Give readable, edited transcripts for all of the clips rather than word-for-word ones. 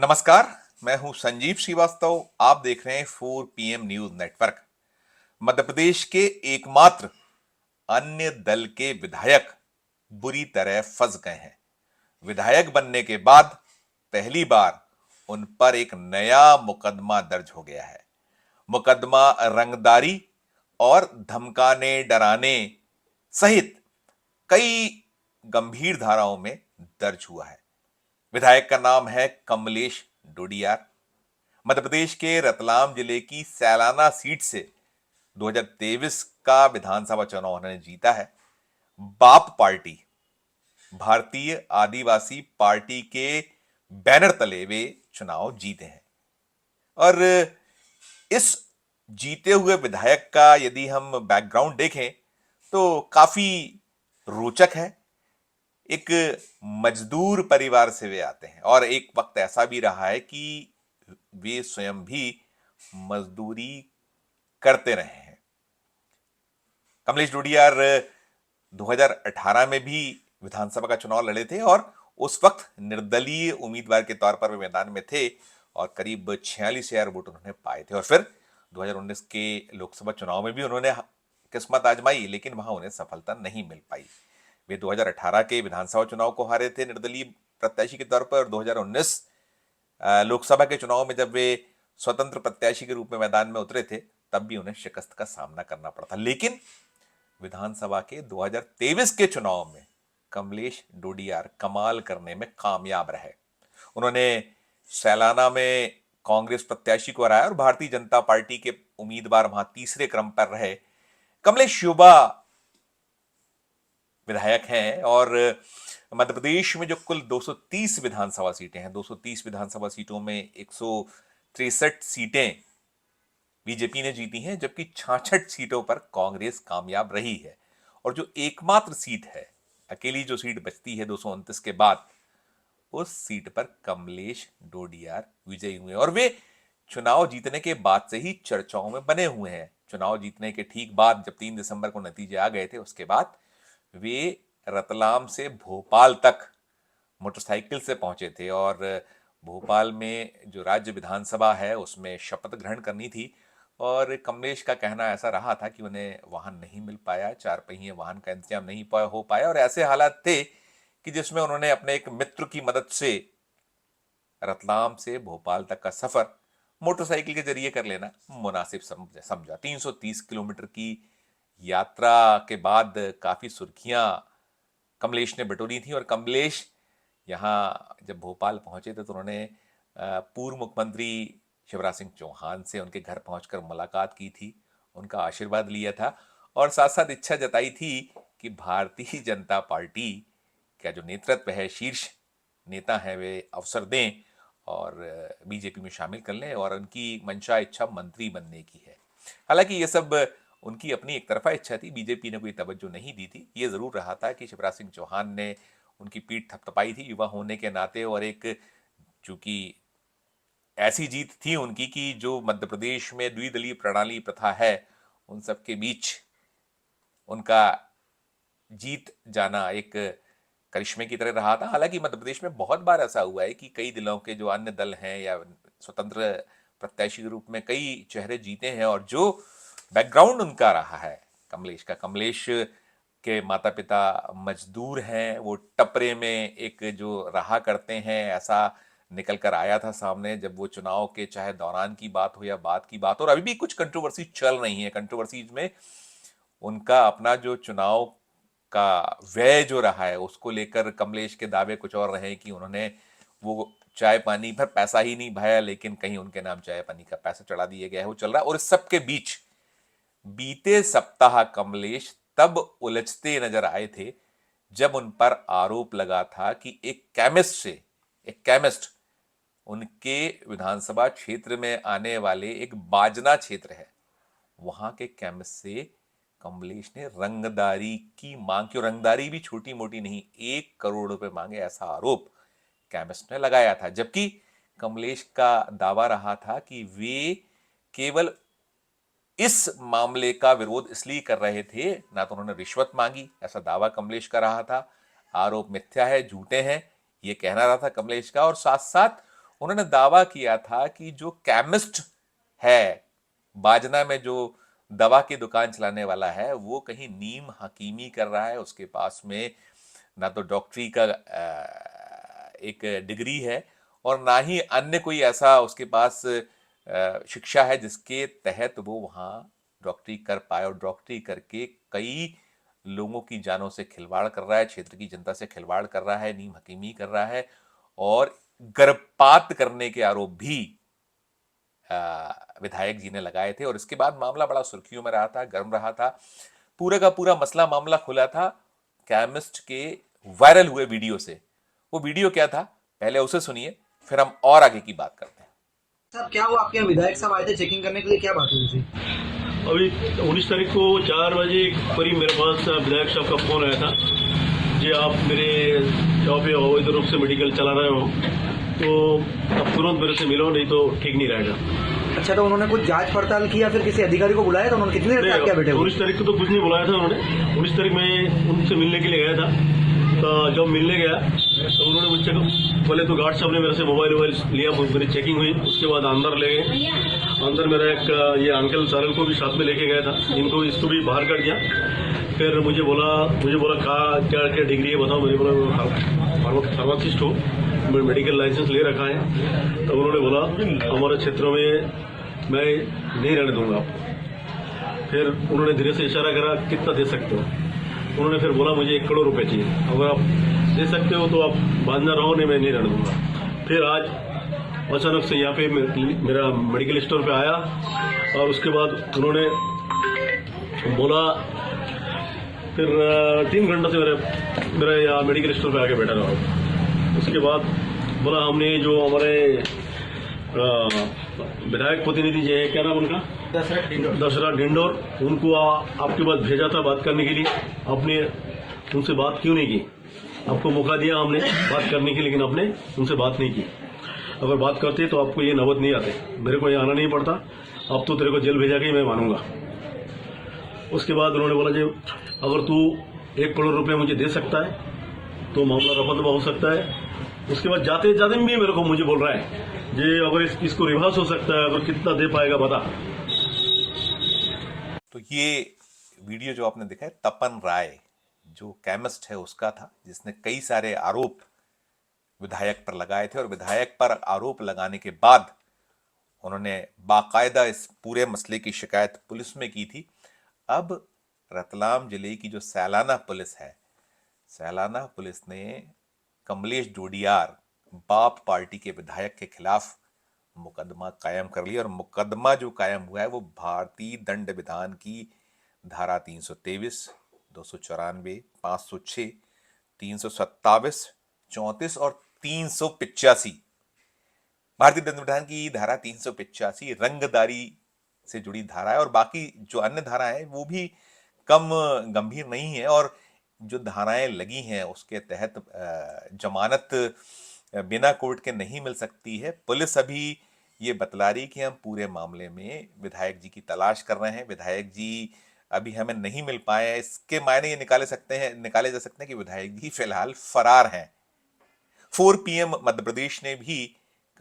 नमस्कार। मैं हूं संजीव श्रीवास्तव। आप देख रहे हैं 4 PM news network. Madhya Pradesh के एकमात्र अन्य दल के विधायक बुरी तरह फंस गए हैं। विधायक बनने के बाद पहली बार उन पर एक नया मुकदमा दर्ज हो गया है। मुकदमा रंगदारी और धमकाने डराने सहित कई गंभीर धाराओं में दर्ज हुआ है। विधायक का नाम है कमलेश डोडियार। मध्य प्रदेश के रतलाम जिले की सैलाना सीट से 2023 का विधानसभा चुनाव उन्होंने जीता है। बाप पार्टी, भारतीय आदिवासी पार्टी के बैनर तले वे चुनाव जीते हैं। और इस जीते हुए विधायक का यदि हम बैकग्राउंड देखें तो काफी रोचक है। एक मजदूर परिवार से वे आते हैं और एक वक्त ऐसा भी रहा है कि वे स्वयं भी मजदूरी करते रहे हैं। कमलेश डोडियार 2018 में भी विधानसभा का चुनाव लड़े थे और उस वक्त निर्दलीय उम्मीदवार के तौर पर वे मैदान में थे और करीब 46,000 वोट उन्होंने पाए थे। और फिर 2019 के लोकसभा चुनाव में भी उन्होंने किस्मत आजमाई, लेकिन वहां उन्हें सफलता नहीं मिल पाई। वे 2018 के विधानसभा चुनाव को हारे थे निर्दलीय प्रत्याशी के तौर पर, और 2019 लोकसभा के चुनाव में जब वे स्वतंत्र प्रत्याशी के रूप में मैदान में उतरे थे तब भी उन्हें शिकस्त का सामना करना पड़ा था। लेकिन विधानसभा के 2023 के चुनाव में कमलेश डोडियार कमाल करने में कामयाब रहे। उन्होंने सैलाना में कांग्रेस प्रत्याशी को हराया और भारतीय जनता पार्टी के उम्मीदवार वहां तीसरे क्रम पर रहे। कमलेश युवा विधायक हैं और मध्य प्रदेश में जो कुल 230 विधानसभा सीटें हैं, 230 विधानसभा सीटों में 163 सीटें बीजेपी ने जीती हैं, जबकि 66 सीटों पर कांग्रेस कामयाब रही है। और जो एकमात्र सीट है, अकेली जो सीट बचती है 229 के बाद, उस सीट पर कमलेश डोडियार विजयी हुए और वे चुनाव जीतने के बाद से ही चर्चाओं में बने हुए हैं। चुनाव जीतने के ठीक बाद जब 3 दिसंबर को नतीजे आ गए थे, उसके बाद वे रतलाम से भोपाल तक मोटरसाइकिल से पहुंचे थे और भोपाल में जो राज्य विधानसभा है उसमें शपथ ग्रहण करनी थी। और कमलेश का कहना ऐसा रहा था कि उन्हें वाहन नहीं मिल पाया, 4 पहिए वाहन का इंतजाम नहीं हो पाया और ऐसे हालात थे कि जिसमें उन्होंने अपने एक मित्र की मदद से रतलाम से भोपाल तक का सफर मोटरसाइकिल के जरिए कर लेना मुनासिब समझा। 330 किलोमीटर की यात्रा के बाद काफी सुर्खियां कमलेश ने बटोरी थी और कमलेश यहाँ जब भोपाल पहुंचे थे तो उन्होंने पूर्व मुख्यमंत्री शिवराज सिंह चौहान से उनके घर पहुंचकर मुलाकात की थी, उनका आशीर्वाद लिया था और साथ साथ इच्छा जताई थी कि भारतीय जनता पार्टी का जो नेतृत्व है, शीर्ष नेता है, वे अवसर दें और बीजेपी में शामिल कर लें। और उनकी मंशा इच्छा मंत्री बनने की है। हालांकि ये सब उनकी अपनी एक तरफा इच्छा थी, बीजेपी ने कोई तवज्जो नहीं दी थी। ये जरूर रहा था कि शिवराज सिंह चौहान ने उनकी पीठ थपथपाई थी युवा होने के नाते, और एक चूंकि ऐसी जीत थी उनकी कि जो मध्य प्रदेश में द्विदलीय प्रणाली प्रथा है उन सब के बीच उनका जीत जाना एक करिश्मे की तरह रहा था। हालांकि मध्य प्रदेश में बहुत बार ऐसा हुआ है कि कई दिलों के जो अन्य दल हैं या स्वतंत्र प्रत्याशी के रूप में कई चेहरे जीते हैं और जो बैकग्राउंड उनका रहा है कमलेश के माता पिता मजदूर हैं, वो टपरे में एक जो रहा करते हैं, ऐसा निकल कर आया था सामने जब वो चुनाव के चाहे दौरान की बात हो या बाद की बात हो। और अभी भी कुछ कंट्रोवर्सी चल रही है। कंट्रोवर्सीज में उनका अपना जो चुनाव का व्यय जो रहा है उसको लेकर कमलेश के दावे कुछ और रहे कि उन्होंने वो चाय पानी पर पैसा ही नहीं भाया, लेकिन कहीं उनके नाम चाय पानी का पैसा चढ़ा दिया गया है, वो चल रहा है। और इस सब के बीच बीते सप्ताह कमलेश तब उलझते नजर आए थे जब उन पर आरोप लगा था कि एक केमिस्ट उनके विधानसभा क्षेत्र में आने वाले एक बाजना क्षेत्र है, वहां के केमिस्ट से कमलेश ने रंगदारी की मांग की। और रंगदारी भी छोटी मोटी नहीं, 1 करोड़ रुपए मांगे, ऐसा आरोप केमिस्ट ने लगाया था। जबकि कमलेश का दावा रहा था कि वे केवल इस मामले का विरोध इसलिए कर रहे थे, ना तो उन्होंने रिश्वत मांगी, ऐसा दावा कमलेश का रहा था। आरोप मिथ्या है, झूठे हैं, ये कहना रहा था कमलेश का। और साथ साथ उन्होंने दावा किया था कि जो केमिस्ट है बाजना में, जो दवा की दुकान चलाने वाला है, वो कहीं नीम हकीमी कर रहा है। उसके पास में ना तो डॉक्टरी का एक डिग्री है और ना ही अन्य कोई ऐसा उसके पास शिक्षा है जिसके तहत वो वहाँ डॉक्टरी कर पाए, और डॉक्टरी करके कई लोगों की जानों से खिलवाड़ कर रहा है, क्षेत्र की जनता से खिलवाड़ कर रहा है, नीम हकीमी कर रहा है और गर्भपात करने के आरोप भी विधायक जी ने लगाए थे। और इसके बाद मामला बड़ा सुर्खियों में रहा था, गर्म रहा था। पूरे का पूरा मसला मामला खुला था केमिस्ट के वायरल हुए वीडियो से। वो वीडियो क्या था, पहले उसे सुनिए, फिर हम और आगे की बात करते हैं। साहब क्या हुआ, आपके यहाँ विधायक साहब आए थे चेकिंग करने के लिए, क्या बात हुई थी? अभी 19 तारीख को 4 बजे करीब मेरे पास विधायक साहब का फ़ोन आया था कि आप मेरे जॉब पे अवैध रूप से मेडिकल चला रहे हो, तो अब तुरंत मेरे से मिलो, नहीं तो ठीक नहीं रहेगा। अच्छा, तो उन्होंने कुछ जांच पड़ताल की या फिर किसी अधिकारी को बुलाया था? उन्होंने कितनी देर तक क्या बैठे हुए? 19 तारीख को तो कुछ नहीं बुलाया था उन्होंने। 19 तारीख में उनसे मिलने के लिए गया था, तो जब मिलने गया तो उन्होंने मुझसे पहले तो गार्ड साहब ने मेरे से मोबाइल लिया, मेरी चेकिंग हुई, उसके बाद अंदर ले गए। अंदर मेरा एक ये अंकल सारंग को भी साथ में लेके गया था, इसको भी बाहर कर दिया। फिर मुझे बोला कहा क्या क्या डिग्री है बताओ। मैंने बोला फार्मासिस्ट हो, मैं मेडिकल लाइसेंस ले रखा है। तो उन्होंने बोला हमारे क्षेत्र में मैं नहीं रहने दूंगा आपको। फिर उन्होंने धीरे से इशारा करा कितना दे सकते हो। उन्होंने फिर बोला मुझे 1 करोड़ रुपए चाहिए, अगर आप दे सकते हो तो आप बांधना रहो, नहीं मैं नहीं रहने दूंगा। फिर आज अचानक से यहाँ पे मेरा मेडिकल स्टोर पे आया और उसके बाद उन्होंने बोला, फिर 3 घंटा से मेरे यहाँ मेडिकल स्टोर पे आके बैठा रहा। उसके बाद बोला हमने जो हमारे विधायक प्रतिनिधि जो है, क्या नाम उनका, दशरथ डिंडोर, उनको आपके पास भेजा था बात करने के लिए। आपने उनसे बात क्यों नहीं की? आपको मौका दिया हमने बात करने की, लेकिन आपने उनसे बात नहीं की। अगर बात करते तो आपको ये नौबत नहीं आते, मेरे को यहाँ आना नहीं पड़ता। अब तो तेरे को जेल भेजा के ही मैं मानूंगा। उसके बाद उन्होंने बोला जी अगर तू 1 करोड़ रुपए मुझे दे सकता है तो मामला रफा दफा हो सकता है। उसके बाद जाते जाते भी मुझे बोल रहा है जी अगर इसको रिवर्स हो सकता है, अगर कितना दे पाएगा बता। तो ये वीडियो जो आपने देखा है तपन राय जो केमिस्ट है उसका था, जिसने कई सारे आरोप विधायक पर लगाए थे और विधायक पर आरोप लगाने के बाद उन्होंने बाकायदा इस पूरे मसले की शिकायत पुलिस में की थी। अब रतलाम जिले की जो सैलाना पुलिस है, सैलाना पुलिस ने कमलेश डोडियार बाप पार्टी के विधायक के खिलाफ मुकदमा कायम कर लिया। और मुकदमा जो कायम हुआ है वो भारतीय दंड विधान की धारा 323, 294, 506, 327, 34 और 385, भारतीय दंड विधान की धारा 385 रंगदारी से जुड़ी धारा है। और बाकी जो अन्य धारा है वो भी कम गंभीर नहीं है। और जो धाराएं लगी हैं उसके तहत जमानत बिना कोर्ट के नहीं मिल सकती है। पुलिस अभी ये बतला रही कि हम पूरे मामले में विधायक जी की तलाश कर रहे हैं, विधायक जी अभी हमें नहीं मिल पाए हैं। इसके मायने ये निकाले जा सकते हैं कि विधायक जी फिलहाल फरार हैं। 4 PM मध्य प्रदेश ने भी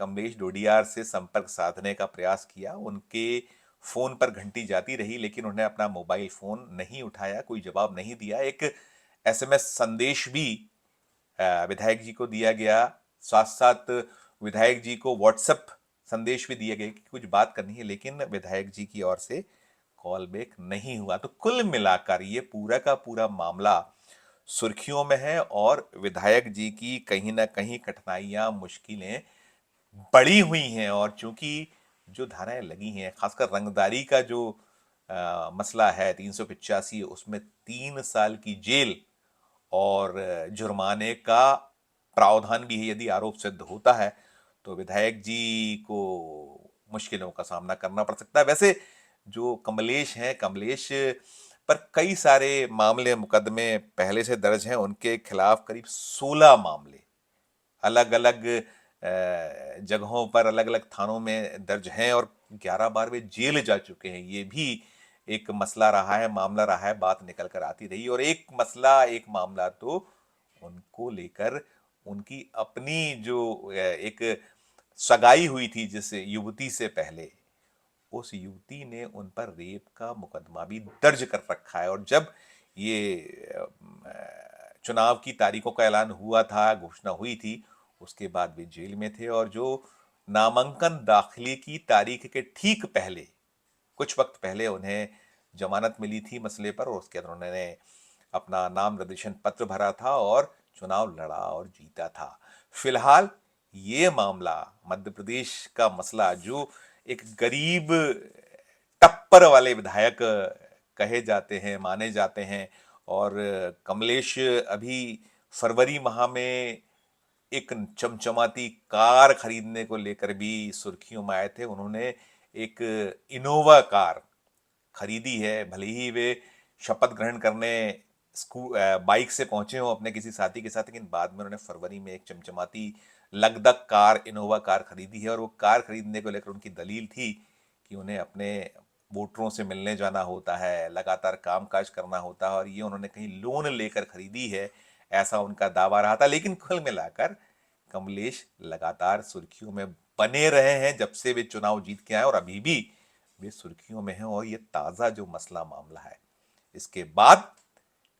कमलेश डोडियार से संपर्क साधने का प्रयास किया। उनके फोन पर घंटी जाती रही लेकिन उन्होंने अपना मोबाइल फोन नहीं उठाया, कोई जवाब नहीं दिया। एक SMS संदेश भी विधायक जी को दिया गया, साथ साथ विधायक जी को व्हाट्सएप संदेश भी दिया गया कि कुछ बात करनी है, लेकिन विधायक जी की ओर से कॉल बैक नहीं हुआ। तो कुल मिलाकर ये पूरा का पूरा मामला सुर्खियों में है और विधायक जी की कहीं ना कहीं कठिनाइयां, मुश्किलें बढ़ी हुई हैं। और चूंकि जो धाराएं लगी हैं, खासकर रंगदारी का जो मसला है 385, उसमें 3 साल की जेल और जुर्माने का प्रावधान भी है यदि आरोप सिद्ध होता है, तो विधायक जी को मुश्किलों का सामना करना पड़ सकता है। वैसे जो कमलेश हैं, कमलेश पर कई सारे मामले, मुकदमे पहले से दर्ज हैं। उनके खिलाफ करीब 16 मामले अलग अलग जगहों पर, अलग अलग थानों में दर्ज हैं और 11 बार वे जेल जा चुके हैं। ये भी एक मसला रहा है, मामला रहा है, बात निकल कर आती रही। और एक मामला तो उनको लेकर उनकी अपनी जो एक सगाई हुई थी जिस युवती से पहले, उस युवती ने उन पर रेप का मुकदमा भी दर्ज कर रखा है। और जब ये चुनाव की तारीखों का ऐलान हुआ था, घोषणा हुई थी, उसके बाद वे जेल में थे। और जो नामांकन दाखिले की तारीख के ठीक पहले, कुछ वक्त पहले उन्हें जमानत मिली थी मसले पर, और उसके बाद उन्होंने अपना नाम निर्देशन पत्र भरा था और चुनाव लड़ा और जीता था। फिलहाल ये मामला, मध्य प्रदेश का मसला, जो एक गरीब टप्पर वाले विधायक कहे जाते हैं, माने जाते हैं, और कमलेश अभी फरवरी माह में एक चमचमाती कार खरीदने को लेकर भी सुर्खियों में आए थे। उन्होंने एक इनोवा कार खरीदी है, भले ही वे शपथ ग्रहण करने बाइक से पहुंचे हो अपने किसी साथी के साथ, लेकिन बाद में उन्होंने फरवरी में एक चमचमाती लगदक कार, इनोवा कार खरीदी है। और वो कार खरीदने को लेकर उनकी दलील थी कि उन्हें अपने वोटरों से मिलने जाना होता है, लगातार कामकाज करना होता है, और ये उन्होंने कहीं लोन लेकर खरीदी है, ऐसा उनका दावा रहा था। लेकिन कुल मिलाकर कमलेश लगातार सुर्खियों में बने रहे हैं जब से वे चुनाव जीत के आए, और अभी भी वे सुर्खियों में हैं। और ये ताजा जो मसला मामला है, इसके बाद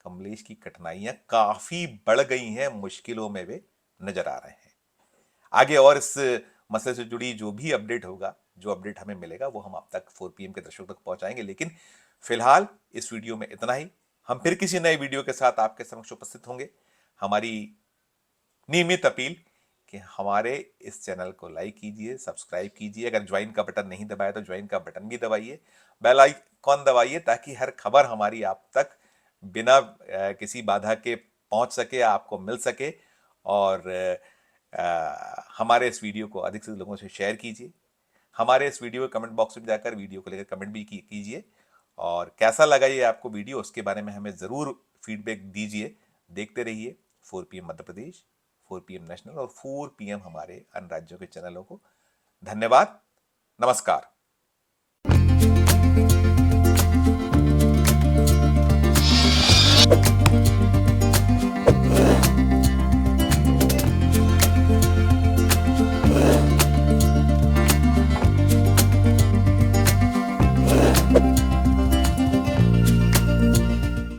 कमलेश की कठिनाइयां काफी बढ़ गई हैं, मुश्किलों में वे नजर आ रहे हैं। आगे और इस मसले से जुड़ी जो भी अपडेट होगा, जो अपडेट हमें मिलेगा, वो हम आप तक 4 PM के दर्शकों तक पहुंचाएंगे। लेकिन फिलहाल इस वीडियो में इतना ही। हम फिर किसी नए वीडियो के साथ आपके समक्ष उपस्थित होंगे। हमारी नियमित अपील कि हमारे इस चैनल को लाइक कीजिए, सब्सक्राइब कीजिए, अगर ज्वाइन का बटन नहीं दबाया तो ज्वाइन का बटन भी दबाइए, बेल आइकॉन दबाइए, ताकि हर खबर हमारी आप तक बिना किसी बाधा के पहुंच सके, आपको मिल सके। और हमारे इस वीडियो को अधिक से लोगों से शेयर कीजिए। हमारे इस वीडियो के कमेंट बॉक्स में जाकर वीडियो को लेकर कमेंट भी कीजिए, और कैसा लगा ये आपको वीडियो, उसके बारे में हमें ज़रूर फीडबैक दीजिए। देखते रहिए 4 PM Madhya Pradesh, 4 PM national और 4 PM हमारे अन्य राज्यों के चैनलों को। धन्यवाद, नमस्कार।